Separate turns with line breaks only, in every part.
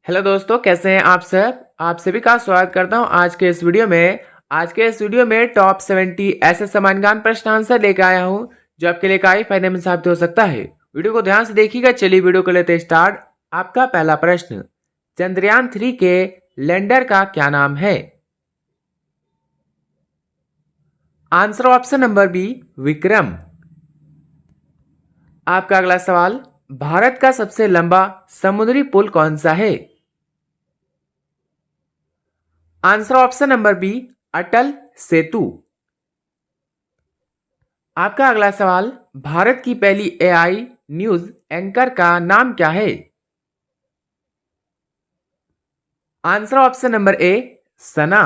Hello दोस्तों, कैसे हैं आप सब। आप सभी का स्वागत करता हूं आज के इस वीडियो में। टॉप 70 ऐसे समान ज्ञान प्रश्न आंसर लेकर आया हूं जो आपके लिए काफी फायदेमंद साबित हो सकता है। वीडियो को ध्यान से देखिएगा। चलिए वीडियो को लेते स्टार्ट। आपका पहला प्रश्न, चंद्रयान 3 के लैंडर का क्या नाम है। Answer option number B, Vikram. आपका अगला सवाल, भारत का सबसे लंबा समुद्री पुल कौन सा है। Answer option number B, Atal Setu. आपका अगला सवाल, भारत की पहली एआई न्यूज एंकर का नाम क्या है। Answer option number A, Sana.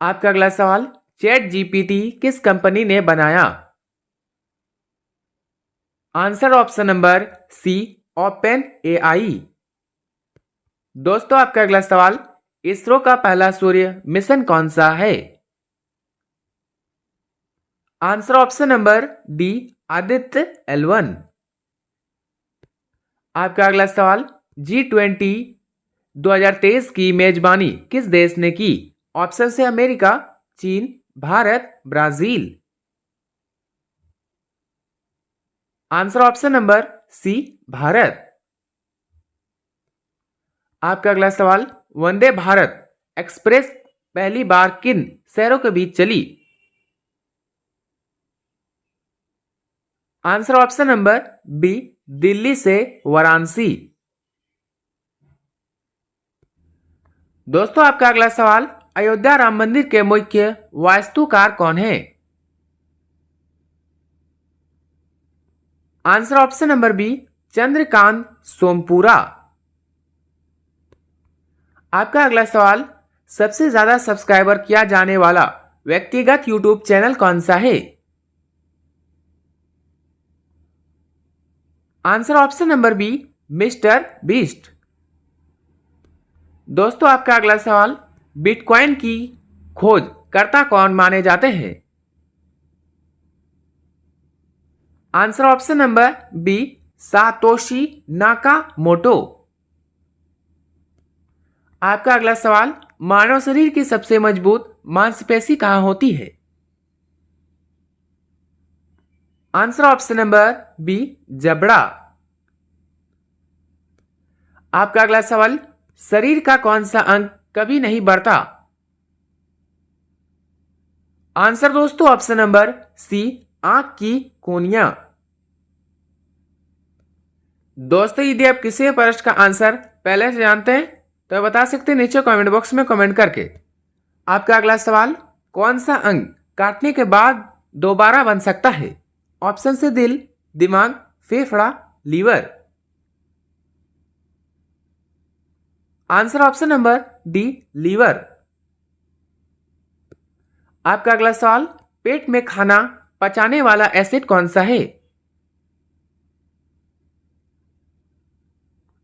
आपका अगला सवाल, चैट जीपीटी किस कंपनी ने बनाया। Answer option number C, open AI. दोस्तों आपका अगला सवाल, इसरो का पहला सूर्य मिशन कौन सा है। Answer option number D, Aditya L1। आपका अगला सवाल, G20 2023 की मेजबानी किस देश ने की। ऑप्शन से अमेरिका, चीन, Bharat, Brazil. Answer option number C, Bharat. आपका अगला सवाल, वंदे भारत एक्सप्रेस पहली बार किन शहरों के बीच चली। Answer option number B, Delhi से वाराणसी। दोस्तों आपका अगला सवाल, अयोध्या राम मंदिर के मुख्य वास्तुकार कौन है। Answer option number B, Chandrakant Sompura. आपका अगला सवाल, सबसे ज्यादा सब्सक्राइबर किया जाने वाला व्यक्तिगत यूट्यूब चैनल कौन सा है। Answer option number B, mister Beast. दोस्तों आपका अगला सवाल, बिटकॉइन की खोज कर्ता कौन माने जाते हैं। Answer option number B, Satoshi Nakamoto. आपका अगला सवाल, मानव शरीर की सबसे मजबूत मांसपेशी कहां होती है। आंसर ऑप्शन नंबर बी, जबड़ा। आपका अगला सवाल, शरीर का कौन सा अंग कभी नहीं बढ़ता। आंसर दोस्तों ऑप्शन नंबर सी, आंख की कोनियां। दोस्तों यदि आप किसी प्रश्न का आंसर पहले से जानते हैं तो बता सकते हैं नीचे कमेंट बॉक्स में कमेंट करके। आपका अगला सवाल, कौन सा अंग काटने के बाद दोबारा बन सकता है। ऑप्शन से दिल, दिमाग, फेफड़ा, liver. Answer option number D, liver. आपका अगला सवाल, पेट में खाना पचाने वाला एसिड कौन सा है।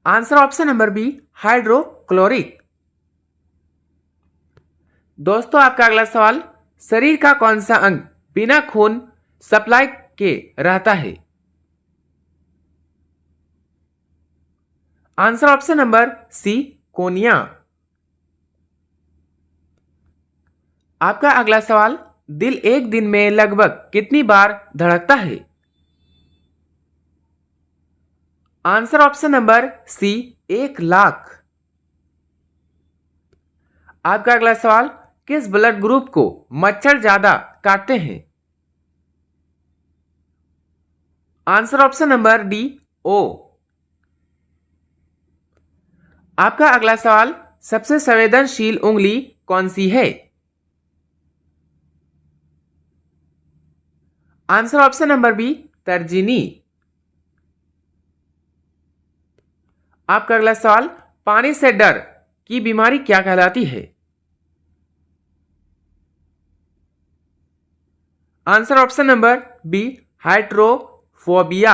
Answer option number B, hydrochloric. दोस्तों आपका अगला सवाल, शरीर का कौन सा अंग बिना खून सप्लाई के रहता है। आंसर ऑप्शन नंबर सी, कोनिया। आपका अगला सवाल, दिल एक दिन में लगभग कितनी बार धड़कता है। Answer option number C, 1 lakh. आपका अगला सवाल, किस ब्लड ग्रुप को मच्छर ज्यादा काटते हैं। आंसर ऑप्शन नंबर डी, ओ। आपका अगला सवाल, सबसे संवेदनशील उंगली कौन सी है। आंसर ऑप्शन नंबर बी, तर्जनी। आपका अगला सवाल, पानी से डर की बीमारी क्या कहलाती है। Answer option number B, hydrophobia.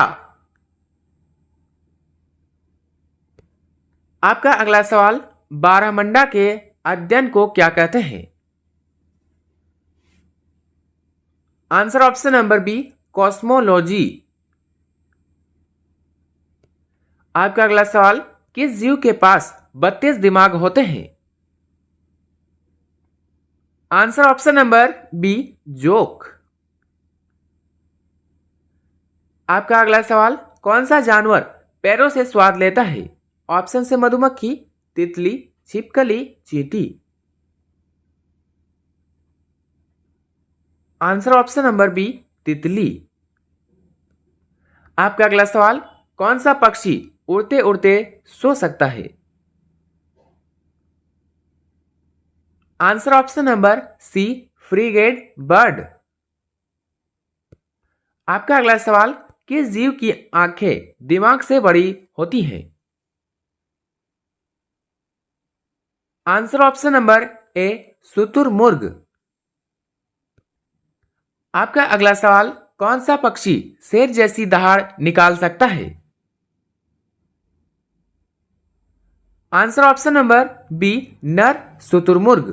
आपका अगला सवाल, बारहमंडा के अध्ययन को क्या कहते हैं। Answer option number B, cosmology. आपका अगला सवाल, किस जीव के पास 32 दिमाग होते हैं? Answer option number B, joke. आपका अगला सवाल, कौन सा जानवर पैरों से स्वाद लेता है? ऑप्शन से मधुमक्खी, तितली, छिपकली, चींटी। आंसर ऑप्शन नंबर बी, तितली। आपका अगला सवाल, कौन सा पक्षी उड़ते उड़ते सो सकता है? Answer option number C, frigate bird. आपका अगला सवाल, किस जीव की आंखें दिमाग से बड़ी होती हैं? आंसर ऑप्शन नंबर ए, शुतुरमुर्ग। आपका अगला सवाल, कौन सा पक्षी शेर जैसी दहाड़ निकाल सकता है? आंसर ऑप्शन नंबर बी, नर शुतुरमुर्ग।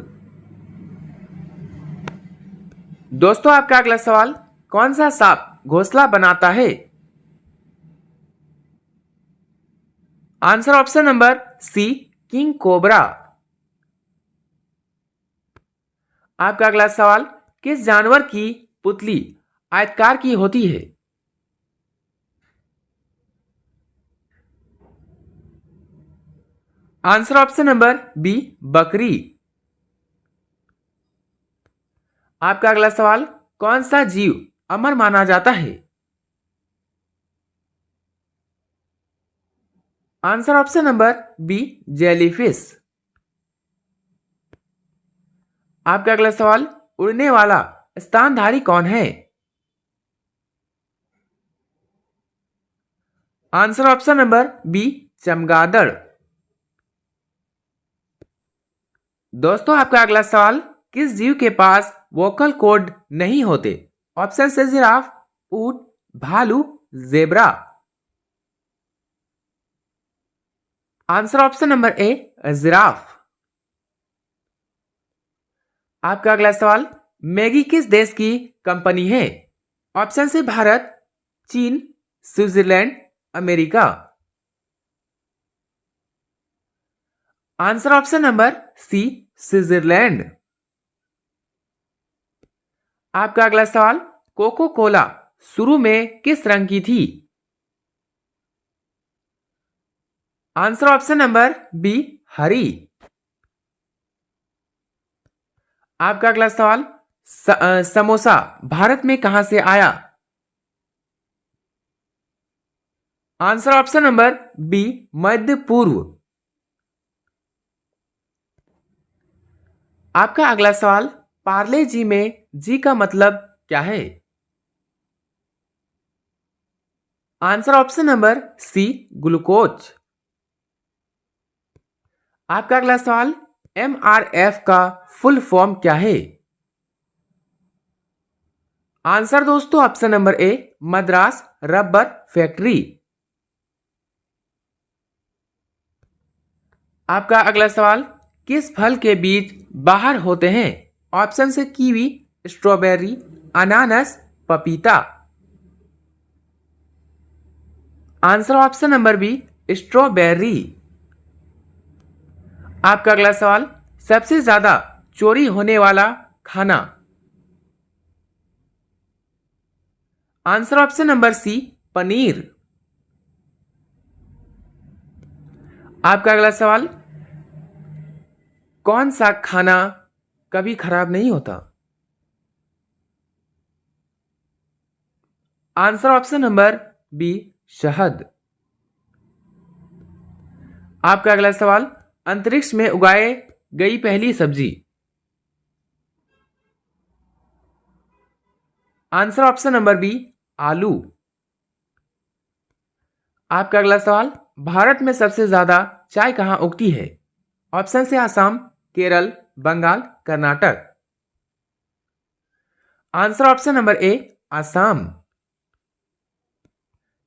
दोस्तों आपका अगला सवाल, कौन सा सांप घोंसला बनाता है? Answer option number C, king cobra. आपका अगला सवाल, किस जानवर की पुतली आयताकार की होती है? आंसर ऑप्शन नंबर बी, बकरी। आपका अगला सवाल, कौन सा जीव अमर माना जाता है? Answer option number B, jellyfish. आपका अगला सवाल, उड़ने वाला स्तनधारी कौन है? आंसर ऑप्शन नंबर बी, चमगादड़। दोस्तों आपका अगला सवाल, किस जीव के पास वोकल कॉर्ड नहीं होते? ऑप्शन से जिराफ, ऊंट, भालू, जेब्रा। आंसर ऑप्शन नंबर ए, जिराफ। आपका अगला सवाल, मैगी किस देश की कंपनी है? ऑप्शन से भारत, चीन, Switzerland, America. Answer option number C, Switzerland. आपका अगला सवाल, कोको कोला शुरू में किस रंग की थी? आंसर ऑप्शन नंबर बी, हरी। आपका अगला सवाल, समोसा भारत में कहां से आया? आंसर ऑप्शन नंबर बी, मध्य पूर्व। आपका अगला सवाल, पार्ले जी में जी का मतलब क्या है? Answer option number C, glucose. आपका अगला सवाल, MRF का फुल फॉर्म क्या है? आंसर दोस्तों ऑप्शन नंबर ए, मद्रास रबर फैक्ट्री। आपका अगला सवाल, किस फल के बीज बाहर होते हैं? ऑप्शन से कीवी, स्ट्रॉबेरी, अनानास, पपीता। Answer option number B, strawberry. आपका अगला सवाल, सबसे ज्यादा चोरी होने वाला खाना? Answer option number C, paneer. आपका अगला सवाल, कौन सा खाना कभी खराब नहीं होता? आंसर ऑप्शन नंबर बी, शहद। आपका अगला सवाल, अंतरिक्ष में उगाए गई पहली सब्जी? आंसर ऑप्शन नंबर बी, आलू। आपका अगला सवाल, भारत में सबसे ज्यादा चाय कहां उगती है? ऑप्शन से Assam, Kerala, Bengal, Karnataka. Answer option number A, Assam.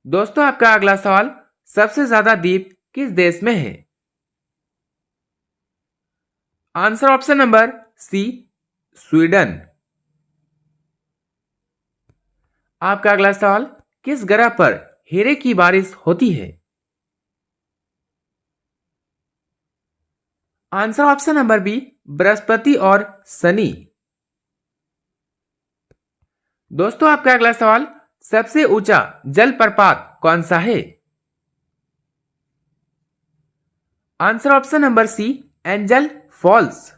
दोस्तों आपका अगला सवाल, सबसे ज्यादा द्वीप किस देश में है? Answer option number C, Sweden. आपका अगला सवाल, किस ग्रह पर हीरे की बारिश होती है? आंसर ऑप्शन नंबर बी बृहस्पति और शनि। दोस्तों आपका अगला सवाल, सबसे ऊंचा जलप्रपात कौन सा है? Answer option number C Angel Falls.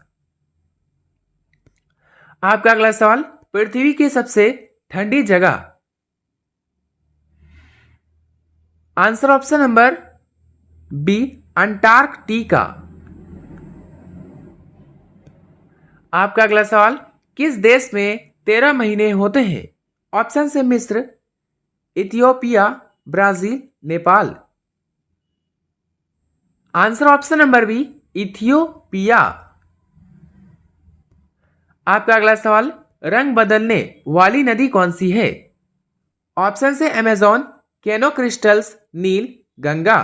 आपका अगला सवाल, पृथ्वी की सबसे ठंडी जगह। Answer option number B Antarctica. आपका अगला सवाल, किस देश में 13 महीने होते हैं? ऑप्शन है मिस्र, Ethiopia, Brazil, Nepal. Answer option number B Ethiopia. आपका अगला सवाल, रंग बदलने वाली नदी कौन सी है? ऑप्शन है Amazon, Cano Cristales, Nile, Ganga.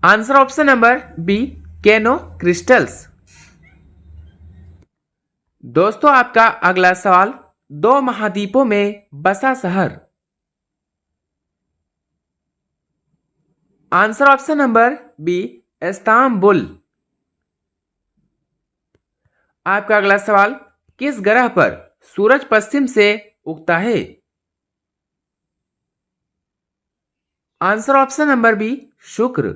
Answer option number B Cano Cristales. दोस्तों आपका अगला सवाल, 2 महाद्वीपों में बसा शहर। Answer option number B Istanbul. आपका अगला सवाल, किस ग्रह पर सूरज पश्चिम से उगता है? आंसर ऑप्शन नंबर बी शुक्र।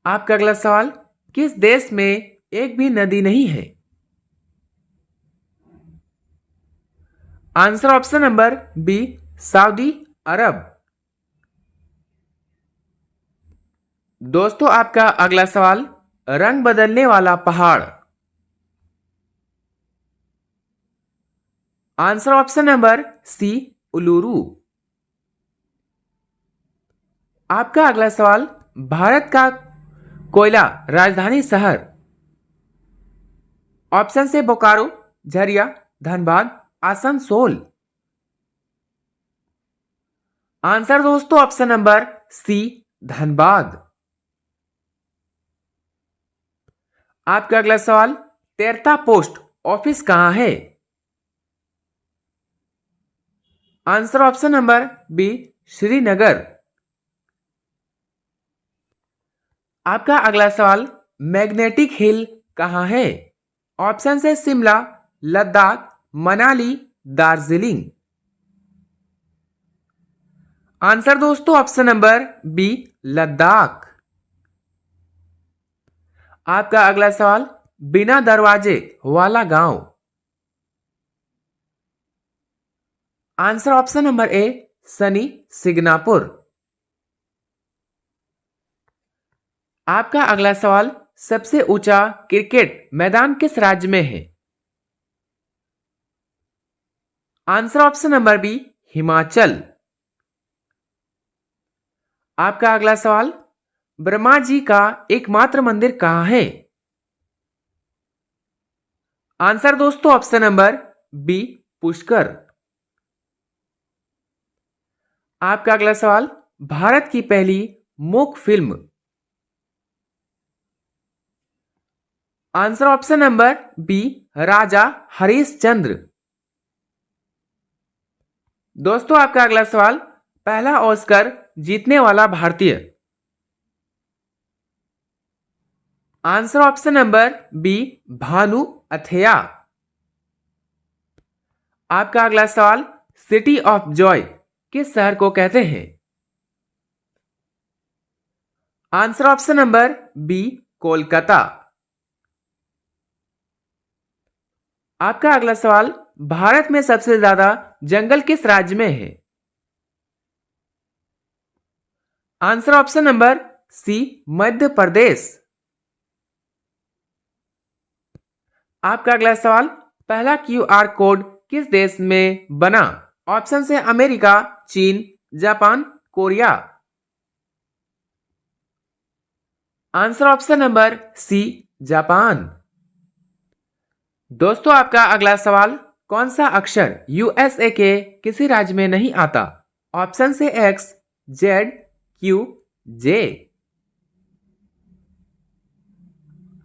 आपका अगला सवाल, किस देश में एक भी नदी नहीं है? Answer option number B Saudi Arabia. दोस्तों आपका अगला सवाल, रंग बदलने वाला पहाड़। Answer option number C Uluru. आपका अगला सवाल, भारत का कोयला राजधानी शहर। ऑप्शन से बोकारो, झरिया, धनबाद, आसनसोल। आंसर दोस्तों ऑप्शन नंबर सी धनबाद। आपका अगला सवाल, तेरता पोस्ट ऑफिस कहां है? Answer option number B Srinagar. आपका अगला सवाल, मैग्नेटिक हिल कहां है? ऑप्शन है शिमला, लद्दाख, मनाली, दार्जिलिंग। आंसर दोस्तों ऑप्शन नंबर बी लद्दाख। आपका अगला सवाल, बिना दरवाजे वाला गांव। Answer option number A Shani Shingnapur. आपका अगला सवाल, सबसे ऊंचा क्रिकेट मैदान किस राज्य में है? Answer option number B Himachal. आपका अगला सवाल, ब्रह्मा जी का एकमात्र मंदिर कहां है? आंसर दोस्तों ऑप्शन नंबर बी पुष्कर। आपका अगला सवाल, भारत की पहली मूक फिल्म। Answer option number B Raja Harishchandra. दोस्तों आपका अगला सवाल, पहला ऑस्कर जीतने वाला भारतीय। Answer option number B Bhanu Athaiya. आपका अगला सवाल, सिटी ऑफ जॉय किस शहर को कहते हैं? Answer option number B Kolkata. आपका अगला सवाल, भारत में सबसे ज्यादा जंगल किस राज्य में है? आंसर ऑप्शन नंबर सी मध्य प्रदेश। आपका अगला सवाल, पहला क्यूआर कोड किस देश में बना? ऑप्शन है अमेरिका, चीन, Japan, Korea. Answer option number C Japan. दोस्तों आपका अगला सवाल, कौन सा अक्षर यूएसए के किसी राज्य में नहीं आता? ऑप्शन से X, Z, Q, J.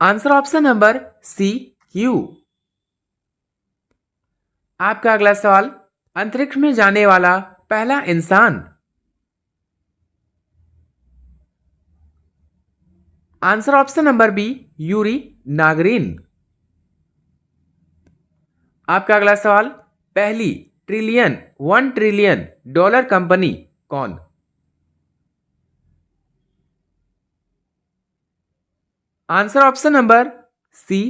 Answer option number C Q. आपका अगला सवाल, अंतरिक्ष में जाने वाला पहला इंसान। Answer option number B Yuri Gagarin. आपका अगला सवाल, पहली ट्रिलियन $1 ट्रिलियन कंपनी कौन? Answer option number C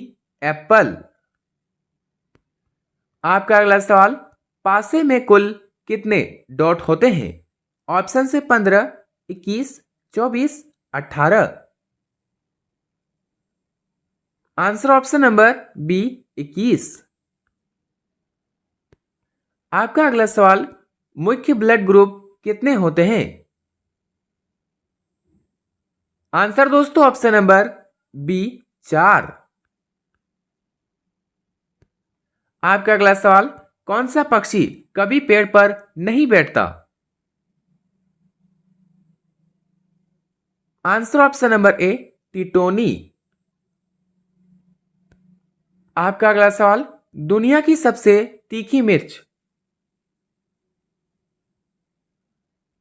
Apple. आपका अगला सवाल, पासे में कुल कितने डॉट होते हैं? ऑप्शन से 15, 21, 24, 18। Answer option number B 21। आपका अगला सवाल, मुख्य ब्लड ग्रुप कितने होते हैं? आंसर दोस्तों ऑप्शन नंबर बी 4। आपका अगला सवाल, कौन सा पक्षी कभी पेड़ पर नहीं बैठता? आंसर ऑप्शन नंबर ए टिटोनी। आपका अगला सवाल, दुनिया की सबसे तीखी मिर्च?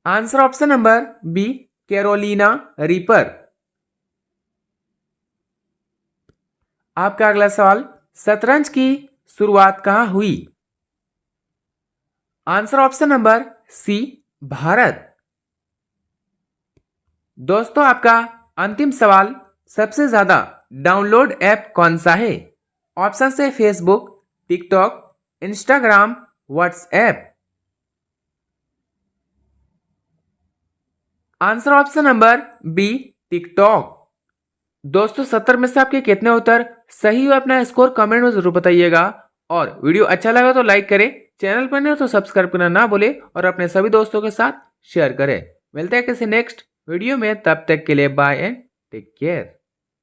Answer option number B Carolina Reaper. आपका अगला सवाल, शतरंज की शुरुआत कहां हुई? Answer option number C Bharat. दोस्तों आपका अंतिम सवाल, सबसे ज्यादा डाउनलोड ऐप कौन सा है? ऑप्शन से Facebook, TikTok, Instagram, WhatsApp. Answer option number B TikTok. दोस्तों 70 में से आपके कितने उत्तर सही हुए अपना स्कोर कमेंट में जरूर बताइएगा। और वीडियो अच्छा लगा तो लाइक करें, चैनल पर नए हो तो सब्सक्राइब करना ना भूले और अपने सभी दोस्तों के साथ शेयर करें। मिलते हैं किसी नेक्स्ट वीडियो में, तब तक के लिए बाय एंड टेक केयर।